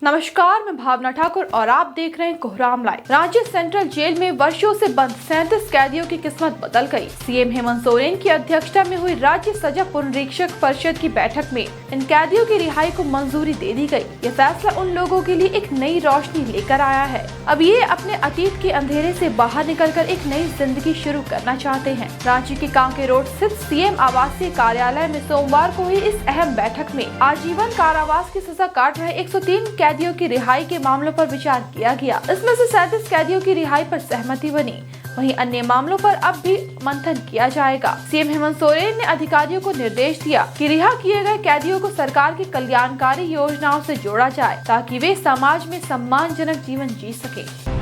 नमस्कार, मैं भावना ठाकुर और आप देख रहे हैं कोहराम लाइव। रांची सेंट्रल जेल में वर्षों से बंद 37 कैदियों की किस्मत बदल गई। सीएम हेमंत सोरेन की अध्यक्षता में हुई राज्य सजा पुनरीक्षक परिषद की बैठक में इन कैदियों की रिहाई को मंजूरी दे दी गई। ये फैसला उन लोगों के लिए एक नई रोशनी लेकर आया है। अब ये अपने अतीत के अंधेरे से बाहर निकलकर एक नई जिंदगी शुरू करना चाहते हैं। रांची के कांके रोड स्थित सीएम आवासीय कार्यालय में सोमवार को हुई इस अहम बैठक में आजीवन कारावास की सजा काट रहे 103 कैदियों की रिहाई के मामलों पर विचार किया गया। इसमें से 37 कैदियों की रिहाई पर सहमति बनी। वहीं अन्य मामलों पर अब भी मंथन किया जाएगा। सीएम हेमंत सोरेन ने अधिकारियों को निर्देश दिया कि रिहा किए गए कैदियों को सरकार की कल्याणकारी योजनाओं से जोड़ा जाए ताकि वे समाज में सम्मानजनक जीवन जी सके।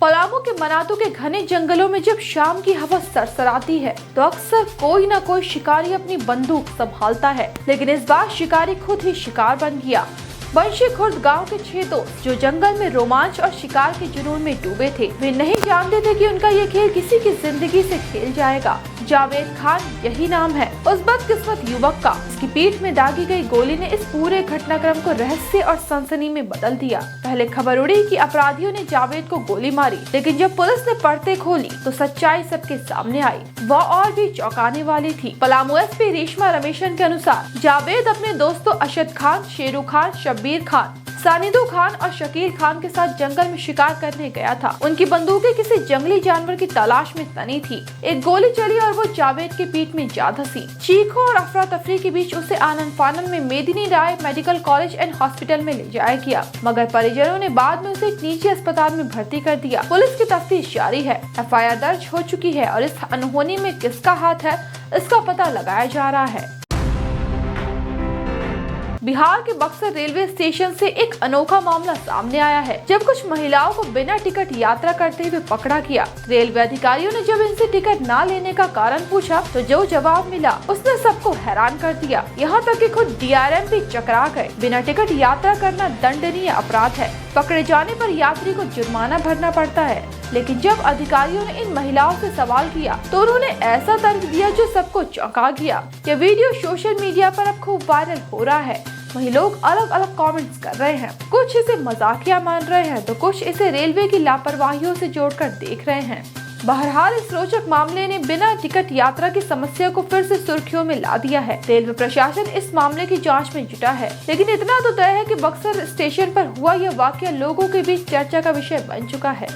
पलामू के मनातू के घने जंगलों में जब शाम की हवा सरसराती है तो अक्सर कोई न कोई शिकारी अपनी बंदूक संभालता है, लेकिन इस बार शिकारी खुद ही शिकार बन गया। बंशी खुर्द गांव के 6 दोस्त जो जंगल में रोमांच और शिकार के जुनून में डूबे थे, वे नहीं जानते थे कि उनका ये खेल किसी की जिंदगी से खेल जाएगा। जावेद खान यही नाम है उस बदकिस्मत युवक का। इसकी पीठ में दागी गई गोली ने इस पूरे घटनाक्रम को रहस्य और सनसनी में बदल दिया। पहले खबर उड़ी कि अपराधियों ने जावेद को गोली मारी, लेकिन जब पुलिस ने पर्दे खोली तो सच्चाई सबके सामने आई। वह और भी चौंकाने वाली थी। पलामू एसपी रेशमा रमेशन के अनुसार जावेद अपने दोस्तों अशद खान, शेरू खान, शब्बीर खान, सानिदू खान और शकील खान के साथ जंगल में शिकार करने गया था। उनकी बंदूकें किसी जंगली जानवर की तलाश में तनी थी। एक गोली चली और वो जावेद के पीठ में जा धंसी। चीखों और अफरा तफरी के बीच उसे आनंद फानन में मेदिनी राय मेडिकल कॉलेज एंड हॉस्पिटल में ले जाया गया, मगर परिजनों ने बाद में उसे एक निजी अस्पताल में भर्ती कर दिया। पुलिस की तफ्तीश जारी है। एफआईआर दर्ज हो चुकी है और इस अनहोनी में किसका हाथ है इसका पता लगाया जा रहा है। बिहार के बक्सर रेलवे स्टेशन से एक अनोखा मामला सामने आया है, जब कुछ महिलाओं को बिना टिकट यात्रा करते हुए पकड़ा गया। रेलवे अधिकारियों ने जब इनसे टिकट न लेने का कारण पूछा तो जो जवाब मिला उसने सबको हैरान कर दिया। यहाँ तक कि खुद डीआरएम भी चकरा गए। बिना टिकट यात्रा करना दंडनीय अपराध है। पकड़े जाने पर यात्री को जुर्माना भरना पड़ता है, लेकिन जब अधिकारियों ने इन महिलाओं से सवाल किया तो उन्होंने ऐसा तर्क दिया जो सबको चौंका गया। यह वीडियो सोशल मीडिया पर अब खूब वायरल हो रहा है। वहीं लोग अलग अलग कमेंट्स कर रहे हैं। कुछ इसे मजाकिया मान रहे हैं तो कुछ इसे रेलवे की लापरवाहियों से जोड़कर देख रहे हैं। बहरहाल इस रोचक मामले ने बिना टिकट यात्रा की समस्या को फिर से सुर्खियों में ला दिया है। रेलवे प्रशासन इस मामले की जांच में जुटा है, लेकिन इतना तो तय है कि बक्सर स्टेशन पर हुआ यह वाकया लोगों के बीच चर्चा का विषय बन चुका है।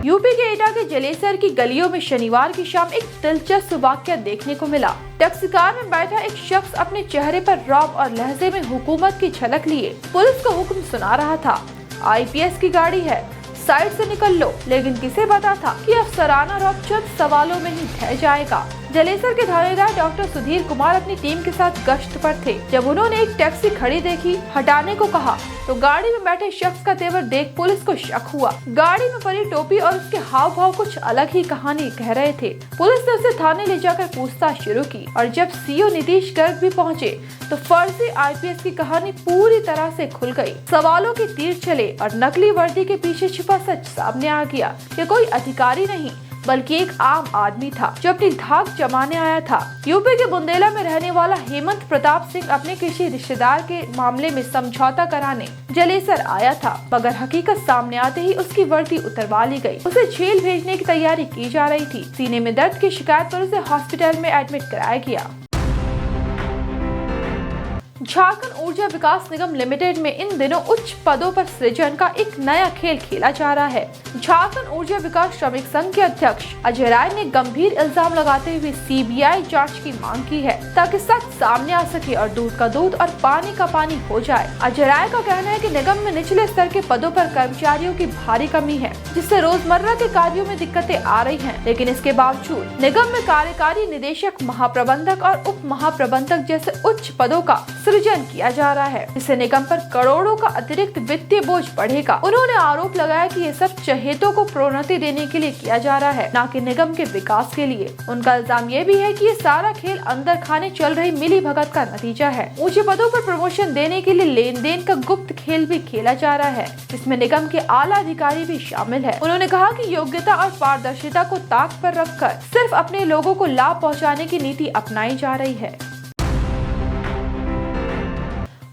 यूपी के एटा के जलेसर की गलियों में शनिवार की शाम एक दिलचस्प वाकया देखने को मिला। टैक्सी कार में बैठा एक शख्स अपने चेहरे पर रौब और लहजे में हुकूमत की झलक लिए पुलिस को हुक्म सुना रहा था। आईपीएस की गाड़ी है, साइड से निकल लो। लेकिन किसे पता था कि अफसराना रौब चंद सवालों में ही ढह जाएगा। जलेसर के थानेदार डॉक्टर सुधीर कुमार अपनी टीम के साथ गश्त पर थे। जब उन्होंने एक टैक्सी खड़ी देखी, हटाने को कहा तो गाड़ी में बैठे शख्स का तेवर देख पुलिस को शक हुआ। गाड़ी में परी टोपी और उसके हाव भाव कुछ अलग ही कहानी कह रहे थे। पुलिस ने उसे थाने ले जाकर पूछताछ शुरू की और जब सीओ नीतीश गर्ग भी पहुंचे तो फर्जी आईपीएस की कहानी पूरी तरह से खुल गई। सवालों के तीर चले और नकली वर्दी के पीछे छिपा सच सामने आ गया। ये कोई अधिकारी नहीं बल्कि एक आम आदमी था जो अपनी धाक जमाने आया था। यूपी के बुंदेला में रहने वाला हेमंत प्रताप सिंह अपने किसी रिश्तेदार के मामले में समझौता कराने जलेसर आया था, मगर हकीकत सामने आते ही उसकी वर्दी उतरवा ली गई। उसे जेल भेजने की तैयारी की जा रही थी। सीने में दर्द की शिकायत पर उसे हॉस्पिटल में एडमिट कराया गया। झारखंड ऊर्जा विकास निगम लिमिटेड में इन दिनों उच्च पदों पर सृजन का एक नया खेल खेला जा रहा है। झारखंड ऊर्जा विकास श्रमिक संघ के अध्यक्ष अजय राय ने गंभीर इल्जाम लगाते हुए सीबीआई जांच की मांग की है ताकि सच सामने आ सके और दूध का दूध और पानी का पानी हो जाए। अजय राय का कहना है कि निगम में निचले स्तर के पदों पर कर्मचारियों की भारी कमी है, जिससे रोजमर्रा के कार्यों में दिक्कतें आ रही हैं। लेकिन इसके बावजूद निगम में कार्यकारी निदेशक, महाप्रबंधक और उप महाप्रबंधक जैसे उच्च पदों का सृजन किया जा रहा है, इससे निगम पर करोड़ों का अतिरिक्त वित्तीय बोझ बढ़ेगा। उन्होंने आरोप लगाया कि ये सब चहेतों को प्रोन्नति देने के लिए किया जा रहा है, न कि निगम के विकास के लिए। उनका इल्जाम ये भी है कि ये सारा खेल अंदर खाने चल रही मिली भगत का नतीजा है। ऊंचे पदों पर प्रमोशन देने के लिए लेन देन का गुप्त खेल भी खेला जा रहा है, इसमें निगम के आला अधिकारी भी शामिल है। उन्होंने कहा कि योग्यता और पारदर्शिता को ताक पर रखकर सिर्फ अपने लोगों को लाभ पहुँचाने की नीति अपनाई जा रही है।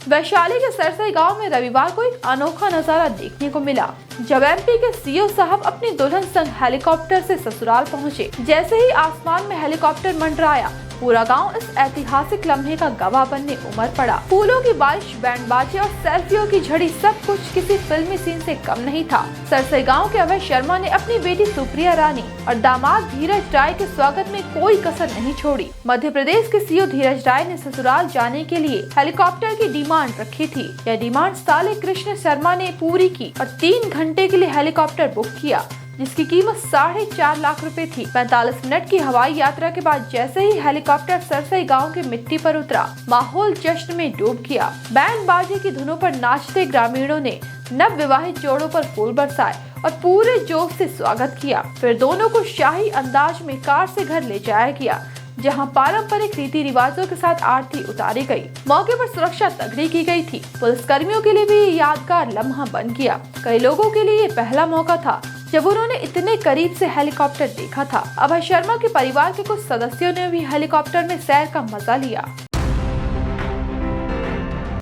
वैशाली के सरसई गांव में रविवार को एक अनोखा नजारा देखने को मिला, जब एमपी के सीओ साहब अपनी दुल्हन संग हेलीकॉप्टर से ससुराल पहुंचे। जैसे ही आसमान में हेलीकॉप्टर मंडराया, पूरा गांव इस ऐतिहासिक लम्हे का गवाह बनने उमड़ पड़ा। फूलों की बारिश, बैंड बाजे और सेल्फियों की झड़ी, सब कुछ किसी फिल्मी सीन से कम नहीं था। सरसई गांव के अभय शर्मा ने अपनी बेटी सुप्रिया रानी और दामाद धीरज राय के स्वागत में कोई कसर नहीं छोड़ी। मध्य प्रदेश के सीओ धीरज राय ने ससुराल जाने के लिए हेलीकॉप्टर की डिमांड रखी थी। यह डिमांड साले कृष्ण शर्मा ने पूरी की और 3 घंटे के लिए हेलीकॉप्टर बुक किया, जिसकी कीमत 4.5 लाख रुपए थी। 45 मिनट की हवाई यात्रा के बाद जैसे ही हेलीकॉप्टर सरसई गांव की मिट्टी पर उतरा, माहौल जश्न में डूब गया। बैंड बाजे की धुनों पर नाचते ग्रामीणों ने नव विवाहित जोड़ों पर फूल बरसाए और पूरे जोश से स्वागत किया। फिर दोनों को शाही अंदाज में कार से घर ले जाया गया, जहां पारंपरिक रीति रिवाजों के साथ आरती उतारी गई। मौके पर सुरक्षा तगड़ी की गई थी। पुलिस कर्मियों के लिए भी ये यादगार लम्हा बन गया। कई लोगों के लिए ये पहला मौका था जब उन्होंने इतने करीब से हेलीकॉप्टर देखा था। अभय शर्मा के परिवार के कुछ सदस्यों ने भी हेलीकॉप्टर में सैर का मजा लिया।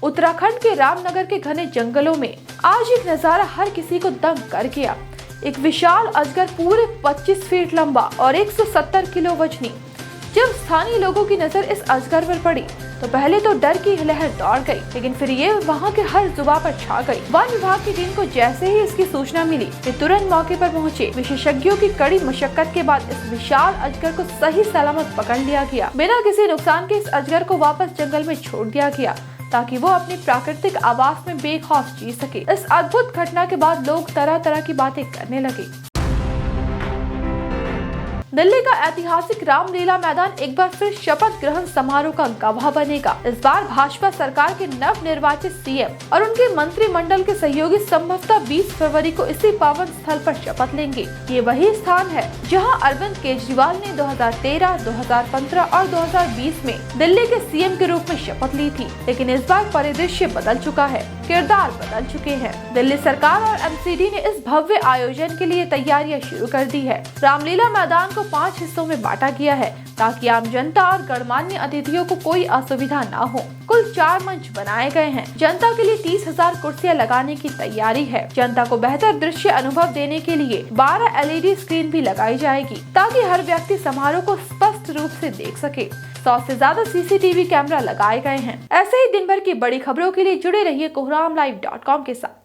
उत्तराखंड के रामनगर के घने जंगलों में आज एक नजारा हर किसी को दंग कर गया। एक विशाल अजगर पूरे 25 फीट लंबा और 170 किलो वजनी। जब स्थानीय लोगों की नजर इस अजगर पर पड़ी तो पहले तो डर की लहर दौड़ गई, लेकिन फिर ये वहाँ के हर जुबान पर छा गई। वन विभाग की टीम को जैसे ही इसकी सूचना मिली, वे तुरंत मौके पर पहुँचे। विशेषज्ञों की कड़ी मशक्कत के बाद इस विशाल अजगर को सही सलामत पकड़ लिया गया। बिना किसी नुकसान के इस अजगर को वापस जंगल में छोड़ दिया गया, ताकि वो अपनी प्राकृतिक आवास में बेखौफ जी सके। इस अद्भुत घटना के बाद लोग तरह तरह की बातें करने लगे। दिल्ली का ऐतिहासिक रामलीला मैदान एक बार फिर शपथ ग्रहण समारोह का गवाह बनेगा। इस बार भाजपा सरकार के नव निर्वाचित सीएम और उनके मंत्रिमंडल के सहयोगी संभवतः 20 फरवरी को इसी पावन स्थल पर शपथ लेंगे। ये वही स्थान है जहां अरविंद केजरीवाल ने 2013, 2015 और 2020 में दिल्ली के सीएम के रूप में शपथ ली थी। लेकिन इस बार परिदृश्य बदल चुका है, किरदार बदल चुके हैं। दिल्ली सरकार और एमसीडी ने इस भव्य आयोजन के लिए तैयारियां शुरू कर दी है। रामलीला मैदान को 5 हिस्सों में बांटा गया है, ताकि आम जनता और गणमान्य अतिथियों को कोई असुविधा न हो। कुल 4 मंच बनाए गए हैं। जनता के लिए 30,000 कुर्सियां लगाने की तैयारी है। जनता को बेहतर दृश्य अनुभव देने के लिए 12 LED स्क्रीन भी लगाई जाएगी, ताकि हर व्यक्ति समारोह को स्पष्ट रूप से देख सके। 100 से ज्यादा CCTV कैमरा लगाए गए हैं। ऐसे ही दिन भर की बड़ी खबरों के लिए जुड़े रहिए कोहरामलाइव.com के साथ।